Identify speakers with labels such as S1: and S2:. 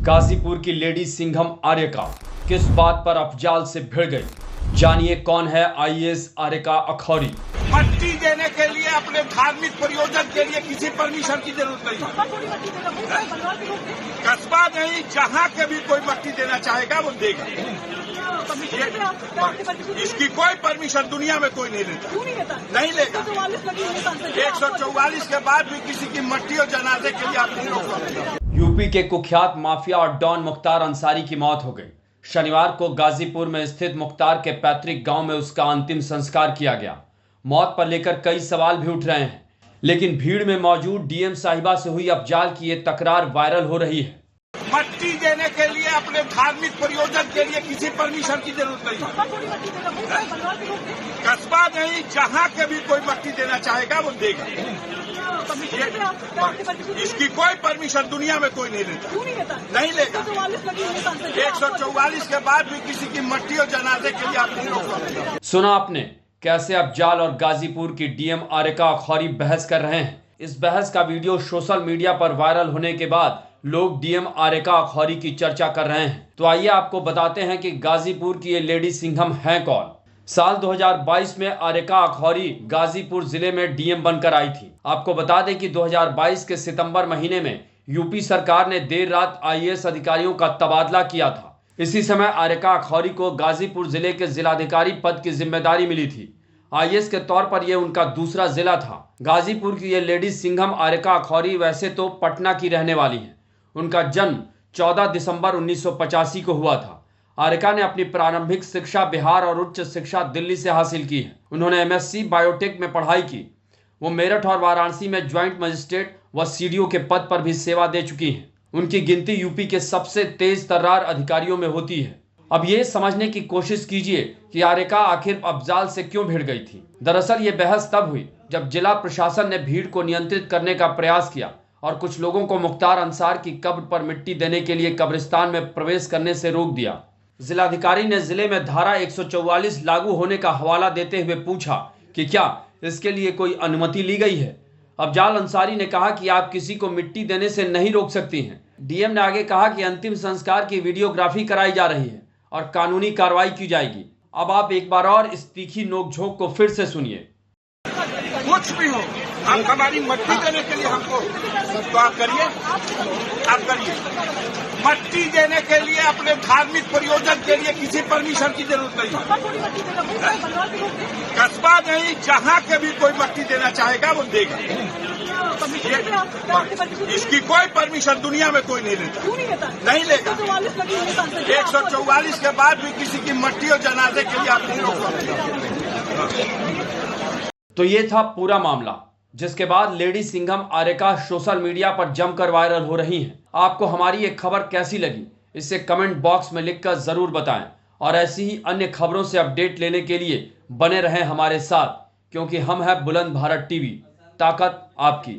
S1: गाजीपुर की लेडी सिंघम आर्यका किस बात पर अफजाल से भिड़ गई, जानिए कौन है आईएएस आर्यका अखौरी।
S2: मट्टी देने के लिए अपने धार्मिक प्रयोजन के लिए किसी परमिशन की जरूरत नहीं। कस्बा नहीं, जहाँ के भी कोई मट्टी देना चाहेगा वो देगा। इसकी कोई परमिशन दुनिया में कोई नहीं लेता, नहीं लेगा। 144 के बाद भी किसी की मट्टी और जनाजे के लिए आप नहीं रोक सकते।
S1: यूपी के कुख्यात माफिया और डॉन मुख्तार अंसारी की मौत हो गई। शनिवार को गाजीपुर में स्थित मुख्तार के पैतृक गांव में उसका अंतिम संस्कार किया गया। मौत पर लेकर कई सवाल भी उठ रहे हैं, लेकिन भीड़ में मौजूद डीएम साहिबा से हुई अफजाल की ये तकरार वायरल हो रही है।
S2: मट्टी देने के लिए अपने धार्मिक प्रयोजन के लिए किसी परमिशन की जरूरत नहीं। कस्बा नहीं, जहाँ के भी कोई मट्टी देना चाहेगा वो देगा। इसकी कोई परमिशन दुनिया में कोई नहीं लेता, नहीं लेगा। 144 के बाद भी किसी की मट्टी और जनाजे के लिए आप नहीं रोक सकते।
S1: सुना आपने कैसे अफजाल और गाजीपुर की डीएम आर्यका अखौरी बहस कर रहे हैं। इस बहस का वीडियो सोशल मीडिया पर वायरल होने के बाद लोग डीएम आर्यका अखौरी की चर्चा कर रहे हैं। तो आइए आपको बताते हैं कि गाजीपुर की ये लेडी सिंघम हैं कौन। साल 2022 में आर्यका अखौरी गाजीपुर जिले में डीएम बनकर आई थी। आपको बता दें कि 2022 के सितंबर महीने में यूपी सरकार ने देर रात आईएएस अधिकारियों का तबादला किया था। इसी समय आर्यका अखौरी को गाजीपुर जिले के जिलाधिकारी पद की जिम्मेदारी मिली थी। आईएएस के तौर पर यह उनका दूसरा जिला था। गाजीपुर की ये लेडी सिंघम आर्यका अखौरी वैसे तो पटना की रहने वाली है। उनका जन्म 14 दिसंबर 1985 को हुआ था। आर्यका ने अपनी प्रारंभिक शिक्षा बिहार और उच्च शिक्षा दिल्ली से हासिल की है। उन्होंने एमएससी बायोटेक में पढ़ाई की। वो मेरठ और वाराणसी में ज्वाइंट मजिस्ट्रेट व सीडीओ के पद पर भी सेवा दे चुकी हैं। उनकी गिनती यूपी के सबसे तेज तर्रार अधिकारियों में होती है। अब ये समझने की कोशिश कीजिए कि आर्यका आखिर अफजाल से क्यों भिड़ गई थी। दरअसल ये बहस तब हुई जब जिला प्रशासन ने भीड़ को नियंत्रित करने का प्रयास किया और कुछ लोगों को मुख्तार अंसार की कब्र पर मिट्टी देने के लिए कब्रिस्तान में प्रवेश करने से रोक दिया। जिलाधिकारी ने जिले में धारा 144 लागू होने का हवाला देते हुए पूछा कि क्या इसके लिए कोई अनुमति ली गई है। अफजाल अंसारी ने कहा कि आप किसी को मिट्टी देने से नहीं रोक सकती हैं। डीएम ने आगे कहा कि अंतिम संस्कार की वीडियोग्राफी कराई जा रही है और कानूनी कार्रवाई की जाएगी। अब आप एक बार और इस तीखी नोकझोंक को फिर से सुनिए।
S2: कुछ भी हो, आप हमारी मट्टी देने के लिए हमको तो आप करिए, आप करिए। मट्टी देने के लिए अपने धार्मिक प्रयोजन के लिए किसी परमिशन की जरूरत नहीं। कस्बा नहीं, जहाँ के भी कोई मट्टी देना चाहेगा वो देगा। इसकी कोई परमिशन दुनिया में कोई नहीं लेता, नहीं लेगा। 144 के बाद भी किसी की मट्टी और जनाजे के लिए आप नहीं रोक सकते।
S1: तो ये था पूरा मामला, जिसके बाद lady Singham Aryaka social media पर जमकर वायरल हो रही हैं। आपको हमारी ये खबर कैसी लगी, इसे कमेंट बॉक्स में लिखकर जरूर बताएं और ऐसी ही अन्य खबरों से अपडेट लेने के लिए बने रहें हमारे साथ, क्योंकि हम हैं बुलंद भारत टीवी, ताकत आपकी।